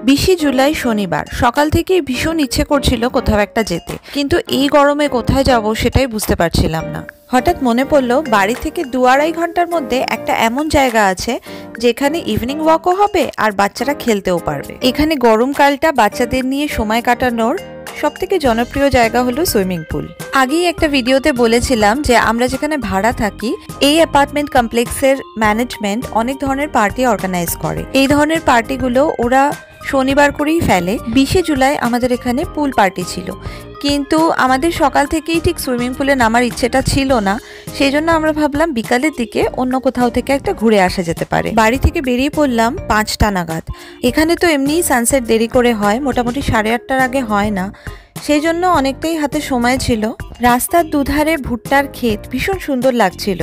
20 জুলাই শনিবার সকাল থেকেই ভীষণ ইচ্ছে করছিল কোথাও একটা যেতে, কিন্তু এই গরমে কোথায় যাব সেটাই বুঝতে পারছিলাম না। হঠাৎ মনে পড়লো বাড়ি থেকে 2-2.5 ঘন্টার মধ্যে একটা এমন জায়গা আছে যেখানে ইভিনিং ওয়াকও হবে আর বাচ্চারা খেলতেও পারবে। এখানে গরমকালটা বাচ্চাদের নিয়ে সময় কাটানোর সবথেকে জনপ্রিয় জায়গা হলো সুইমিং পুল। আগেই একটা ভিডিওতে বলেছিলাম যে আমরা যেখানে ভাড়া থাকি এই অ্যাপার্টমেন্ট কমপ্লেক্সের ম্যানেজমেন্ট অনেক ধরনের পার্টি অর্গানাইজ করে। এই ধরনের পার্টিগুলো ওরা শনিবার করেই ফেলে। 20 জুলাই আমাদের এখানে পুল পার্টি ছিল, কিন্তু আমাদের সকাল থেকেই ঠিক সুইমিং পুলে নামার ইচ্ছেটা ছিল না, সেই জন্য আমরা ভাবলাম বিকালের দিকে অন্য কোথাও থেকে একটা ঘুরে আসা যেতে পারে। বাড়ি থেকে বেরিয়ে পড়লাম 5টা নাগাদ। এখানে তো এমনিই সানসেট দেরি করে হয়, মোটামুটি 8:30টার আগে হয় না, সেই জন্য অনেকটাই হাতে সময় ছিল। রাস্তার দুধারে ভুট্টার ক্ষেত ভীষণ সুন্দর লাগছিল,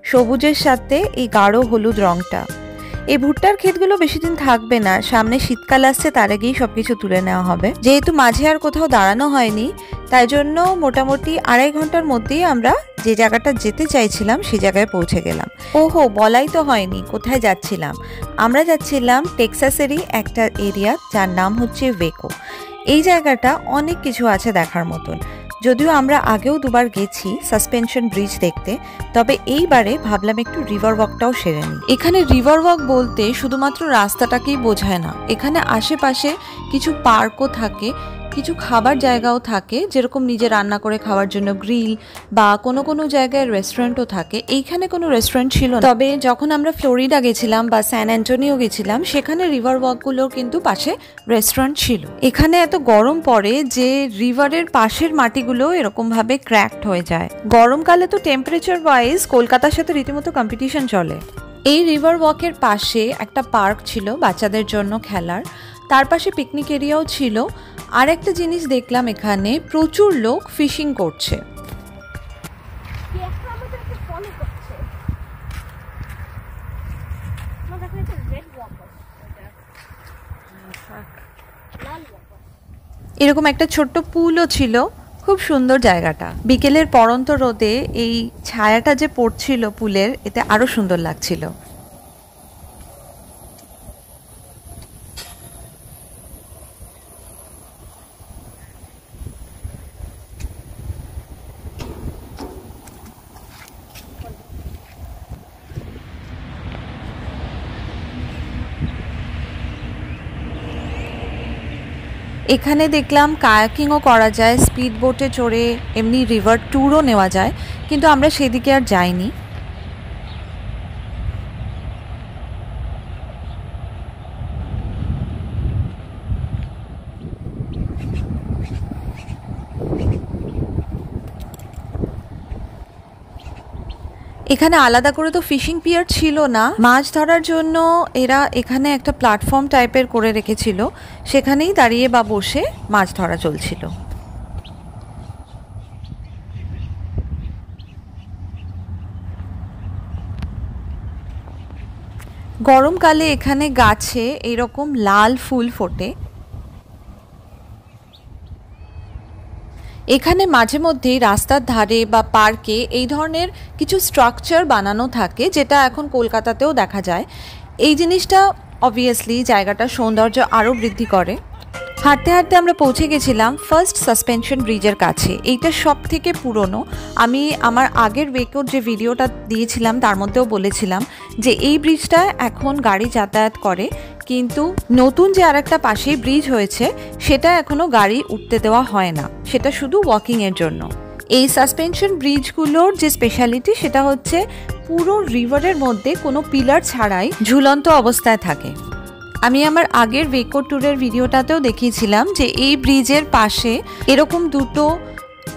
সবুজের সাথে এই গাঢ় হলুদ রংটা। এই ভুট্টার ক্ষেতগুলো বেশি দিন থাকবে না, সামনে শীতকাল আসছে, তার আগেই সবকিছু তুলে নেওয়া হবে। যেহেতু মাঝে আর কোথাও দাঁড়ানো হয়নি, তাই জন্য মোটামুটি 2.5 ঘন্টার মধ্যেই আমরা যে জায়গাটা যেতে চাইছিলাম সেই জায়গায় পৌঁছে গেলাম। ওহো, বলাই তো হয়নি কোথায় যাচ্ছিলাম। আমরা যাচ্ছিলাম টেক্সাসেরই একটা এরিয়া যার নাম হচ্ছে ওয়েকো। এই জায়গাটা অনেক কিছু আছে দেখার মতন। যদিও আমরা আগেও 2বার গেছি সাসপেনশন ব্রিজ দেখতে, তবে এইবারে ভাবলাম একটু রিভার ওয়াকটাও সেরে নিই। এখানে রিভার ওয়াক বলতে শুধুমাত্র রাস্তাটাকেই বোঝায় না, এখানে আশেপাশে কিছু পার্কও থাকে, কিছু খাবার জায়গাও থাকে, যেরকম নিজে রান্না করে খাওয়ার জন্য গ্রিল, বা কোনো কোনো জায়গায় রেস্টুরেন্টও থাকে। এইখানে কোনো রেস্টুরেন্ট ছিল না, তবে যখন আমরা ফ্লোরিডা গেছিলাম বা স্যান অ্যান্টোনিও গেছিলাম সেখানে রিভার ওয়াকগুলোর কিন্তু পাশে রেস্টুরেন্ট ছিল। এখানে এত গরম পড়ে যে রিভারের পাশের মাটিগুলো এরকম ভাবে ক্র্যাকড হয়ে যায়। গরমকালে তো টেম্পারেচার ওয়াইজ কলকাতার সাথে রীতিমতো কম্পিটিশন চলে। এই রিভার ওয়াকের পাশে একটা পার্ক ছিল বাচ্চাদের জন্য খেলার, তার পাশে পিকনিক এরিয়াও ছিল। আর একটা জিনিস দেখলাম, এখানে প্রচুর লোক ফিশিং করছে। এরকম একটা ছোট্ট পুলও ছিল, খুব সুন্দর জায়গাটা। বিকেলের পড়ন্ত রোদে এই ছায়াটা যে পড়ছিল পুলের, এতে আরো সুন্দর লাগছিল। এখানে দেখলাম কায়াকিংও করা যায়, স্পিড বোটে চড়ে এমনি রিভার ট্যুরও নেওয়া যায়, কিন্তু আমরা সেদিকে আর যাইনি। এখানে আলাদা করে তো ফিশিং পিয়ার ছিল না, মাছ ধরার জন্য এরা এখানে একটা প্ল্যাটফর্ম টাইপের করে রেখেছিল, সেখানেই দাঁড়িয়ে বা বসে মাছ ধরা চলছিল। গরমকালে এখানে গাছে এরকম লাল ফুল ফোটে। এখানে মাঝে মধ্যেই রাস্তার ধারে বা পার্কে এই ধরনের কিছু স্ট্রাকচার বানানো থাকে, যেটা এখন কলকাতাতেও দেখা যায়। এই জিনিসটা অবভিয়াসলি জায়গাটার সৌন্দর্য আরও বৃদ্ধি করে। হাঁটতে হাঁটতে আমরা পৌঁছে গেছিলাম ফার্স্ট সাসপেনশন ব্রিজের কাছে। এইটা সব থেকে পুরনো। আমি আমার আগের ওয়েকোর যে ভিডিওটা দিয়েছিলাম তার মধ্যেও বলেছিলাম যে এই ব্রিজটা এখন গাড়ি যাতায়াত করে, কিন্তু নতুন যে আরেকটা পাশেই ব্রিজ হয়েছে সেটা এখনও গাড়ি উঠতে দেওয়া হয় না, সেটা শুধু ওয়াকিংয়ের জন্য। এই সাসপেনশন ব্রিজগুলোর যে স্পেশালিটি সেটা হচ্ছে পুরো রিভারের মধ্যে কোনো পিলার ছাড়াই ঝুলন্ত অবস্থায় থাকে। আমি আমার আগের ওয়েকো ট্যুরের ভিডিওটাতেও দেখিয়েছিলাম যে এই ব্রিজের পাশে এরকম দুটো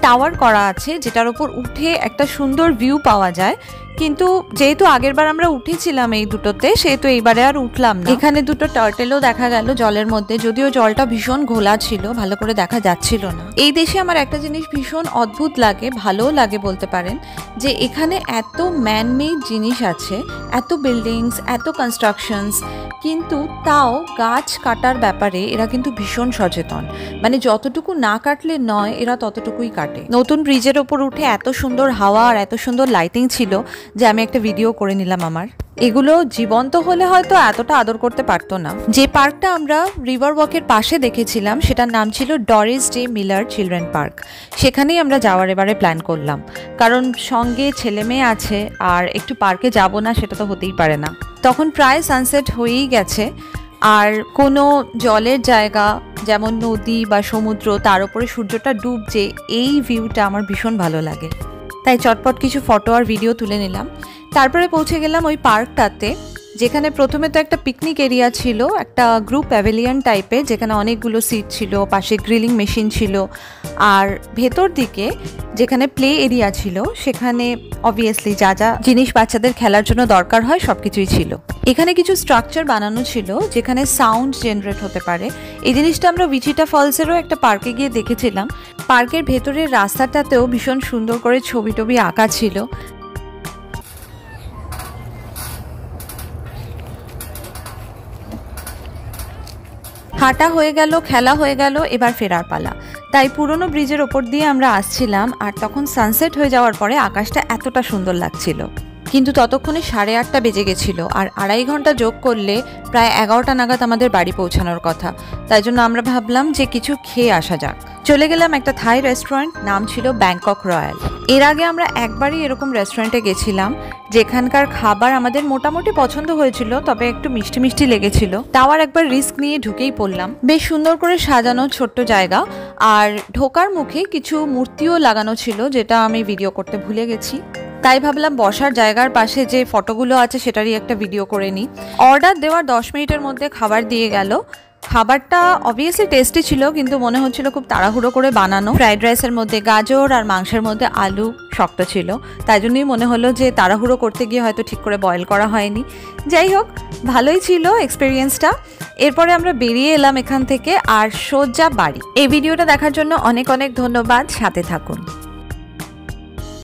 টাওয়ার করা আছে, যেটার উপর উঠে একটা সুন্দর ভিউ পাওয়া যায়, কিন্তু যেহেতু আগেরবার আমরা উঠেছিলাম এই দুটোতে, সেহেতু এইবারে আর উঠলাম না। এখানে দুটো টার্টেলও দেখা গেল জলের মধ্যে, যদিও জলটা ভীষণ ঘোলা ছিল, ভালো করে দেখা যাচ্ছিল না। এই দেশে আমার একটা জিনিস ভীষণ অদ্ভুত লাগে, ভালোও লাগে বলতে পারেন, যে এখানে এত ম্যানমেড জিনিস আছে, এত বিল্ডিংস, এত কনস্ট্রাকশনস, কিন্তু তাও গাছ কাটার ব্যাপারে এরা কিন্তু ভীষণ সচেতন। মানে যতটুকু না কাটলে নয়, এরা ততটুকুই কাটে। নতুন ব্রিজের ওপর উঠে এত সুন্দর হাওয়া আর এত সুন্দর লাইটিং ছিল যে আমি একটা ভিডিও করে নিলাম আমার। এগুলো জীবন্ত হলে হয়তো এতটা আদর করতে পারতো না। যে পার্কটা আমরা রিভার ওয়াকের পাশে দেখেছিলাম সেটার নাম ছিল Doris day Miller children park. সেখানেই আমরা যাওয়ার এবারে প্ল্যান করলাম, কারণ সঙ্গে ছেলে মেয়ে আছে আর একটু পার্কে যাব না সেটা তো হতেই পারে না। তখন প্রায় সানসেট হয়েই গেছে, আর কোনো জলের জায়গা যেমন নদী বা সমুদ্র, তার উপরে সূর্যটা ডুবছে, এই ভিউটা আমার ভীষণ ভালো লাগে। তাই চটপট কিছু ফটো আর ভিডিও তুলে নিলাম। তারপরে পৌঁছে গেলাম ওই পার্কটাতে, যেখানে প্রথমে তো একটা পিকনিক এরিয়া ছিল, একটা গ্রুপ প্যাভিলিয়ন টাইপের, যেখানে অনেকগুলো সিট ছিল, পাশে গ্রিলিং মেশিন ছিল, আর ভেতর দিকে যেখানে প্লে এরিয়া ছিল সেখানে অবভিয়াসলি যা যা জিনিস বাচ্চাদের খেলার জন্য দরকার হয় সব কিছুই ছিল। এখানে কিছু স্ট্রাকচার বানানো ছিল যেখানে সাউন্ড জেনারেট হতে পারে। এই জিনিসটা আমরা উইচিটা ফলসেরও একটা পার্কে গিয়ে দেখেছিলাম। পার্কের ভেতরের রাস্তাটাতেও ভীষণ সুন্দর করে ছবি টবি আঁকা ছিল। হাঁটা হয়ে গেল, খেলা হয়ে গেল, এবার ফেরার পালা। তাই পুরনো ব্রিজের ওপর দিয়ে আমরা আসছিলাম, আর তখন সানসেট হয়ে যাওয়ার পরে আকাশটা এতটা সুন্দর লাগছিল। কিন্তু ততক্ষণে 8:30 বেজে গেছিল, আর 2.5 ঘন্টা যোগ করলে প্রায় 11টা নাগাদ আমাদের বাড়ি পৌঁছানোর কথা। তাই জন্য আমরা ভাবলাম যে কিছু খেয়ে আসা যাক। চলে গেলাম একটা থাই রেস্টুরেন্ট, নাম ছিল ব্যাংকক রয়্যাল। এর আগে আমরা একবারই এরকম রেস্টুরেন্টে গেছিলাম, যেখানকার খাবার আমাদের মোটামুটি পছন্দ হয়েছিল, তবে একটু মিষ্টি মিষ্টি লেগেছিল। তাও আর একবার রিস্ক নিয়ে ঢুকেই পড়লাম। বেশ সুন্দর করে সাজানো ছোট্ট জায়গা, আর ঢোকার মুখে কিছু মূর্তিও লাগানো ছিল, যেটা আমি ভিডিও করতে ভুলে গেছি। তাই ভাবলাম বসার জায়গার পাশে যে ফটোগুলো আছে সেটারই একটা ভিডিও করে নিই। অর্ডার দেওয়ার 10 মিনিটের মধ্যে খাবার দিয়ে গেল। খাবারটা অবভিয়াসলি টেস্টি ছিল, কিন্তু মনে হচ্ছিল খুব তাড়াহুড়ো করে বানানো। ফ্রাইড রাইসের মধ্যে গাজর আর মাংসের মধ্যে আলু শক্ত ছিল, তাই জন্যই মনে হলো যে তাড়াহুড়ো করতে গিয়ে হয়তো ঠিক করে বয়েল করা হয়নি। যাই হোক, ভালোই ছিল এক্সপিরিয়েন্সটা। এরপরে আমরা বেরিয়ে এলাম এখান থেকে আর সোজা বাড়ি। এই ভিডিওটা দেখার জন্য অনেক অনেক ধন্যবাদ, সাথে থাকুন।